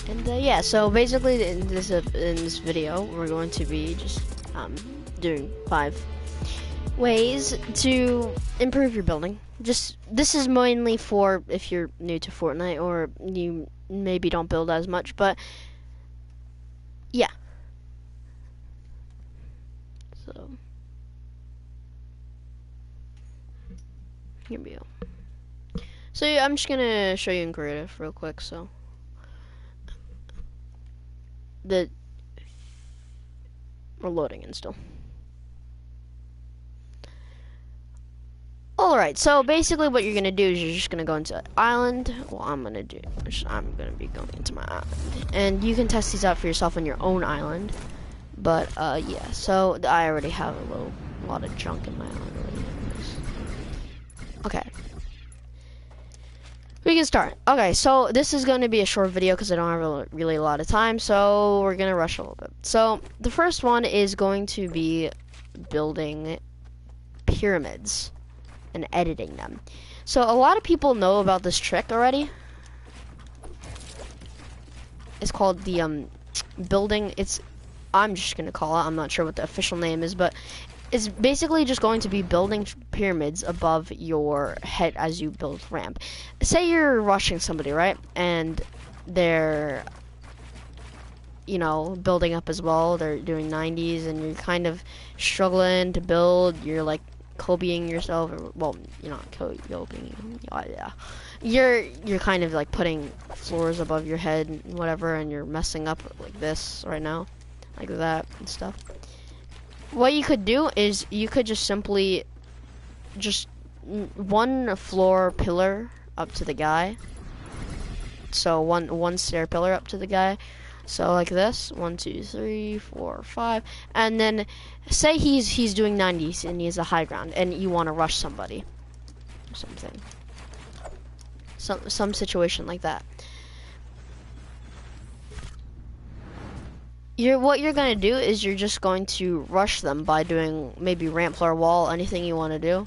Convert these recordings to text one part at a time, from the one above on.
And yeah, so basically in this video, we're going to be just doing 5 ways to improve your building. This is mainly for if you're new to Fortnite or you maybe don't build as much, but yeah. So here we go. So yeah, I'm just gonna show you in creative real quick. So we're loading in still. Alright, so basically what you're gonna do is you're just gonna go into island. Well, I'm gonna be going into my island, and you can test these out for yourself on your own island. But yeah, so I already have a lot of junk in my island already. Okay, we can start. Okay, so this is going to be a short video because I don't have really a lot of time, so we're gonna rush a little bit. So the first one is going to be building pyramids and editing them. So a lot of people know about this trick already. It's called the building. I'm just gonna call it. I'm not sure what the official name is, but it's basically just going to be building pyramids above your head as you build ramp. Say you're rushing somebody, right? And they're, you know, building up as well. They're doing 90s, and you're kind of struggling to build. You're like Kobeing yourself, or, well, you're not Kobeing. Yeah, you're kind of like putting floors above your head and whatever, and you're messing up like this right now, like that and stuff. What you could do is you could just simply one floor pillar up to the guy. So one stair pillar up to the guy. So like this, 1, 2, 3, 4, 5, and then say he's doing 90s and he has a high ground, and you want to rush somebody, or something, some situation like that. What you're gonna do is you're just going to rush them by doing maybe ramp floor wall, anything you want to do.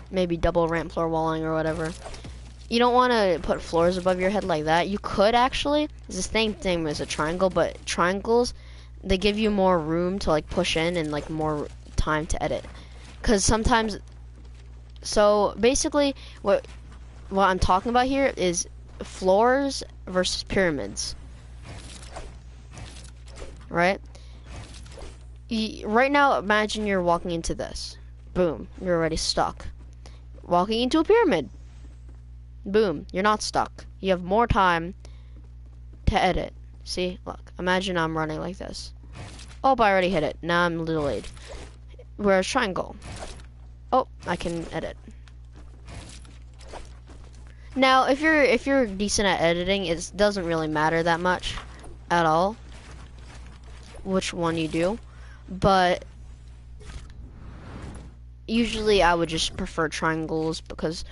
Maybe double ramp floor walling or whatever. You don't want to put floors above your head like that. You could actually. It's the same thing as a triangle, but triangles, they give you more room to like push in and like more time to edit. Cause sometimes, so basically what I'm talking about here is floors versus pyramids. Right? Right now, imagine you're walking into this. Boom, you're already stuck. Walking into a pyramid. Boom, you're not stuck. You have more time to edit. See, look, imagine I'm running like this. Oh, I already hit it. Now I'm delayed. Whereas triangle. Oh, I can edit. Now, if you're decent at editing, it doesn't really matter that much at all which one you do, but usually I would just prefer triangles because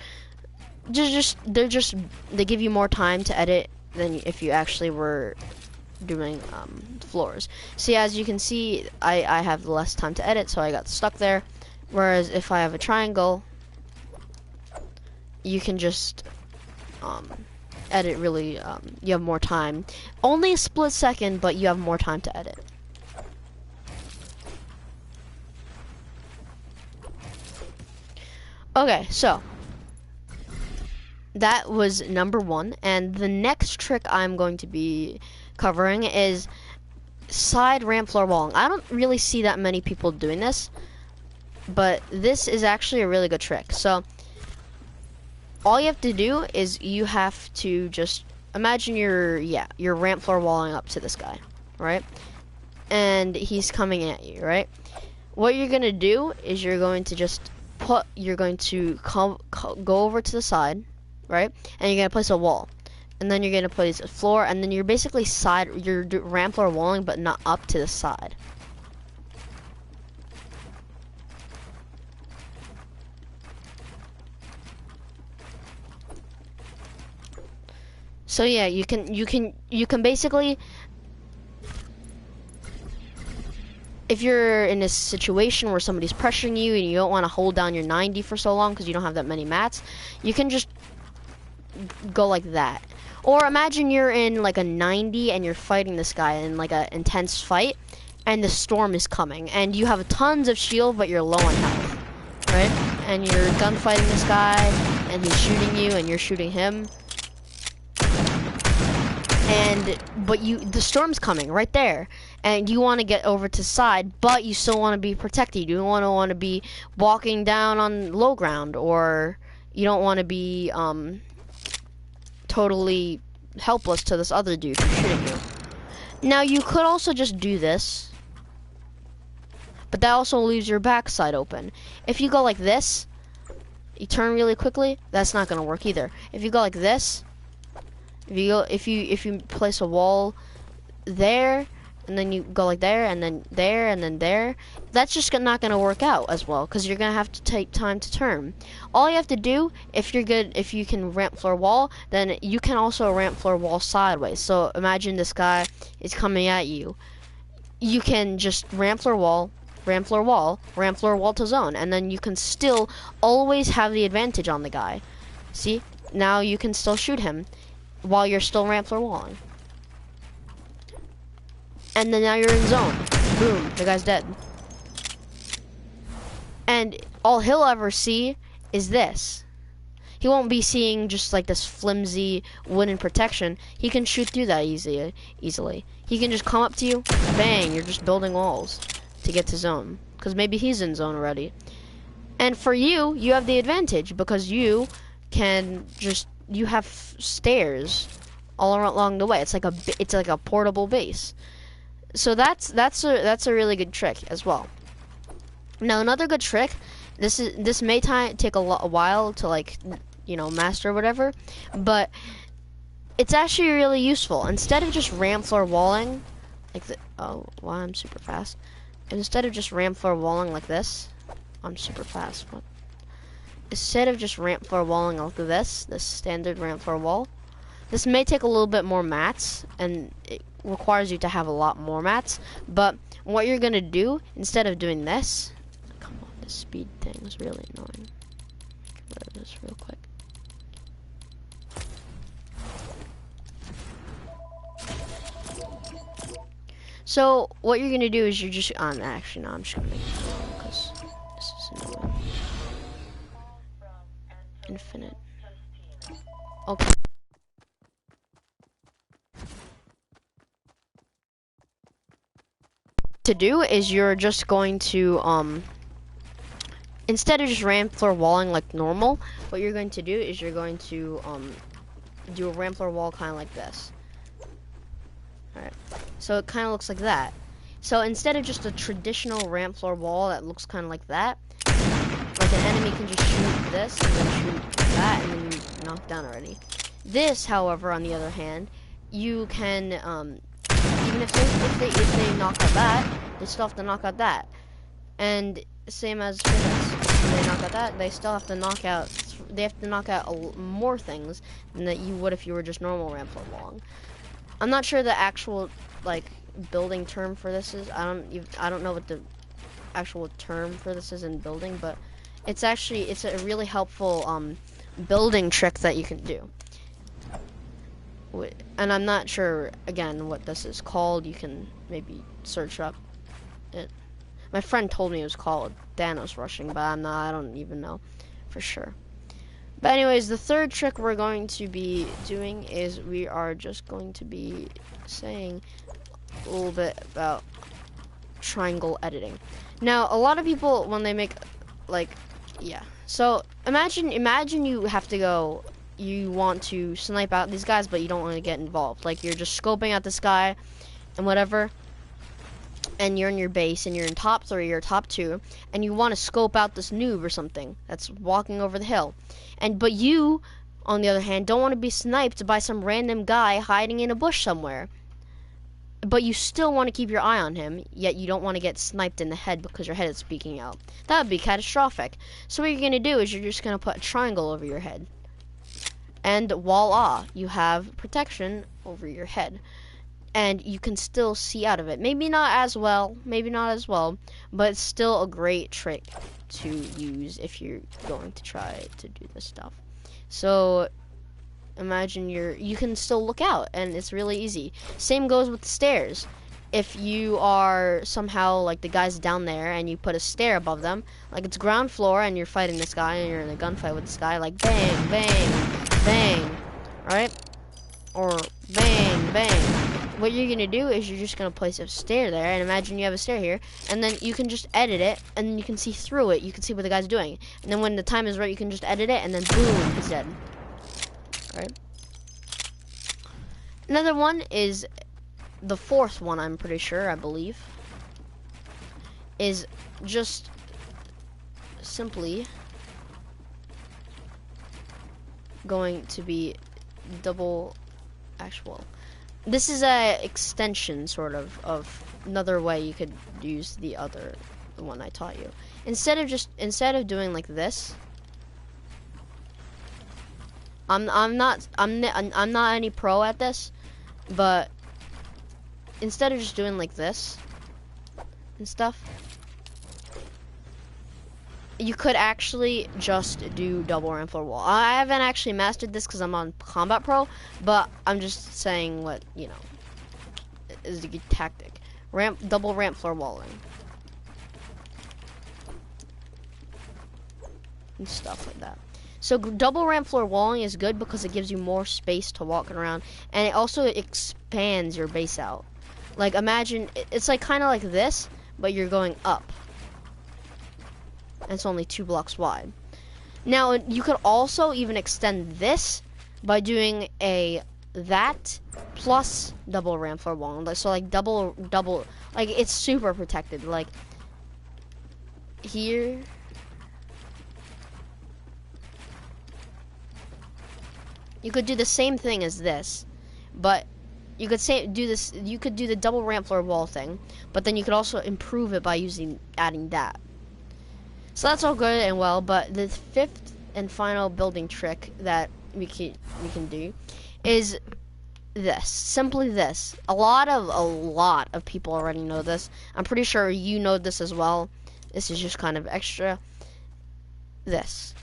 they give you more time to edit than if you actually were doing floors. See, as you can see, I have less time to edit, so I got stuck there. Whereas if I have a triangle, you can just edit really. You have more time. Only a split second, but you have more time to edit. Okay, so that was number 1, and the next trick I'm going to be covering is side ramp floor walling. I don't really see that many people doing this, but this is actually a really good trick. So all you have to do is you have to just imagine you're ramp floor walling up to this guy, right? And he's coming at you, right? What you're gonna do is you're going to go over to the side, right? And you're gonna place a wall, and then you're gonna place a floor, and then you're basically you're ramp floor walling, but not up to the side. So yeah, you can basically, if you're in a situation where somebody's pressuring you and you don't want to hold down your 90 for so long because you don't have that many mats, you can just go like that. Or imagine you're in like a 90 and you're fighting this guy in like an intense fight, and the storm is coming, and you have tons of shield, but you're low on health, right? And you're gunfighting this guy, and he's shooting you, and you're shooting him. But the storm's coming right there, and you want to get over to side, but you still want to be protected. You don't want to be walking down on low ground, or you don't want to be totally helpless to this other dude who's shooting you. Now you could also just do this, but that also leaves your backside open. If you go like this, you turn really quickly, that's not gonna work either. If you go like this, if you place a wall there, and then you go like there, and then there, and then there, that's just not gonna work out as well, because you're gonna have to take time to turn. All you have to do, if you're good, if you can ramp floor wall, then you can also ramp floor wall sideways. So imagine this guy is coming at you. You can just ramp floor wall, ramp floor wall, ramp floor wall to zone, and then you can still always have the advantage on the guy. See? Now you can still shoot him while you're still ramp floor walling. And then now you're in zone. Boom, the guy's dead. And all he'll ever see is this. He won't be seeing just like this flimsy wooden protection. He can shoot through that easily. He can just come up to you, bang, you're just building walls to get to zone. Because maybe he's in zone already. And for you, you have the advantage because you can just, you have stairs all along the way. It's like a portable base. So that's a really good trick as well. Now another good trick, this may take a while to like, you know, master or whatever, but it's actually really useful. Instead of just ramp floor walling, like wow, I'm super fast. Instead of just ramp floor walling like this, I'm super fast. What? Instead of just ramp floor walling like this standard ramp floor wall, this may take a little bit more mats, and it requires you to have a lot more mats, but what you're gonna do, instead of doing this, come on, this speed thing is really annoying. Get rid of this real quick. So what you're gonna do is you're just actually no, I'm just gonna make it wrong because this is annoying. Infinite. Okay. To do is you're just going to instead of just ramp floor walling like normal, what you're going to do is you're going to do a ramp floor wall kind of like this. Alright, so it kind of looks like that. So instead of just a traditional ramp floor wall that looks kind of like that, like an enemy can just shoot this and then shoot that and then you knock down already. This, however, on the other hand, you can even if they knock out that, they still have to knock out that. And same as for this, if they knock out that, they still have to knock out. They have to knock out more things than that you would if you were just normal ramp floor walling. I'm not sure the actual like building term for this is. I don't know what the actual term for this is in building, but it's a really helpful building trick that you can do. And I'm not sure again what this is called. You can maybe search up it. My friend told me it was called Thanos rushing, but I don't even know for sure. But anyways, the third trick we're going to be doing is we are just going to be saying a little bit about triangle editing. Now, a lot of people when they make like so imagine you have to go, you want to snipe out these guys, but you don't want to get involved. Like you're just scoping out this guy and whatever, and you're in your base and you're in top 3 or top 2, and you want to scope out this noob or something that's walking over the hill. But you, on the other hand, don't want to be sniped by some random guy hiding in a bush somewhere. But you still want to keep your eye on him, yet you don't want to get sniped in the head because your head is speaking out. That would be catastrophic. So what you're going to do is you're just going to put a triangle over your head. And voila, you have protection over your head. And you can still see out of it. Maybe not as well, but it's still a great trick to use if you're going to try to do this stuff. So imagine you can still look out, and it's really easy. Same goes with the stairs. If you are somehow like the guys down there and you put a stair above them, like it's ground floor and you're fighting this guy and you're in a gunfight with this guy, like bang, bang, bang, right? Or bang, bang. What you're gonna do is you're just gonna place a stair there, and imagine you have a stair here, and then you can just edit it, and then you can see through it. You can see what the guy's doing, and then when the time is right, you can just edit it, and then boom, he's dead. All right. Another one is the fourth one. I'm pretty sure, I believe, is just simply going to be double. Actual. This is a extension, sort of another way you could use the one I taught you. Instead of doing like this, I'm not any pro at this, but instead of just doing like this and stuff, you could actually just do double ramp floor wall. I haven't actually mastered this because I'm on Combat Pro, but I'm just saying what, you know, is a good tactic. Double ramp floor walling. And stuff like that. So double ramp floor walling is good because it gives you more space to walk around, and it also expands your base out. Like imagine, it's like kind of like this, but you're going up. And it's only 2 blocks wide. Now you could also even extend this by doing that plus double ramp floor wall. So like double, like it's super protected. Like here, you could do the same thing as this, but you could do this. You could do the double ramp floor wall thing, but then you could also improve it by adding that. So that's all good and well, but the fifth and final building trick that we can do is this. Simply this. A lot of people already know this. I'm pretty sure you know this as well. This is just kind of extra. This.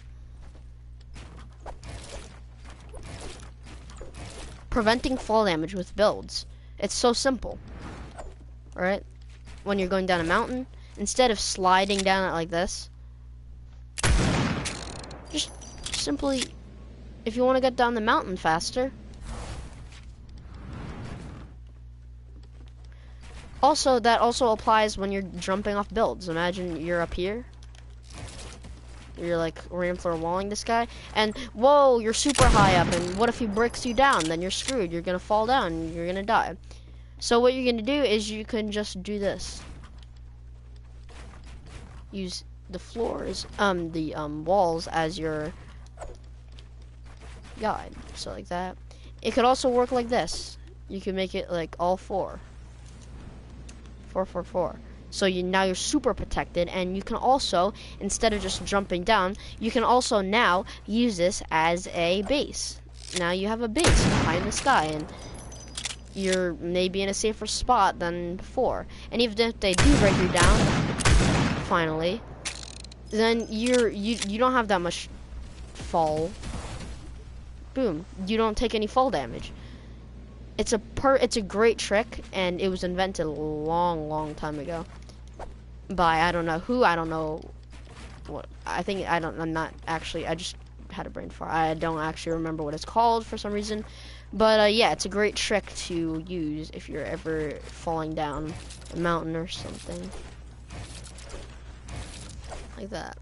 Preventing fall damage with builds. It's so simple. Alright? When you're going down a mountain, instead of sliding down it like this, just simply, if you want to get down the mountain faster. Also, that also applies when you're jumping off builds. Imagine you're up here. You're like ramp floor walling this guy, and whoa, you're super high up, and what if he breaks you down? Then you're screwed. You're gonna fall down, and you're gonna die. So what you're gonna do is you can just do this. Use the floors, the walls as your guide. So like that. It could also work like this. You can make it like all 4. 4, 4, 4. So now you're super protected, and you can also, instead of just jumping down, you can also now use this as a base. Now you have a base behind the sky, and you're maybe in a safer spot than before. And even if they do break you down, finally, then you don't have that much fall. Boom, you don't take any fall damage. It's a great trick, and it was invented a long time ago by I don't know who. I don't know what. I'm not actually. I just had a brain fart. I don't actually remember what it's called for some reason. But yeah, it's a great trick to use if you're ever falling down a mountain or something like that.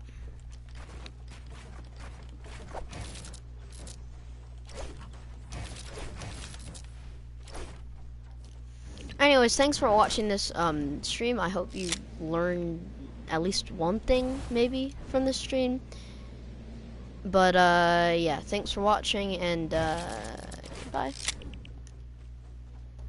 Anyways, thanks for watching this stream. I hope you learned at least one thing maybe from this stream. But yeah, thanks for watching, and goodbye.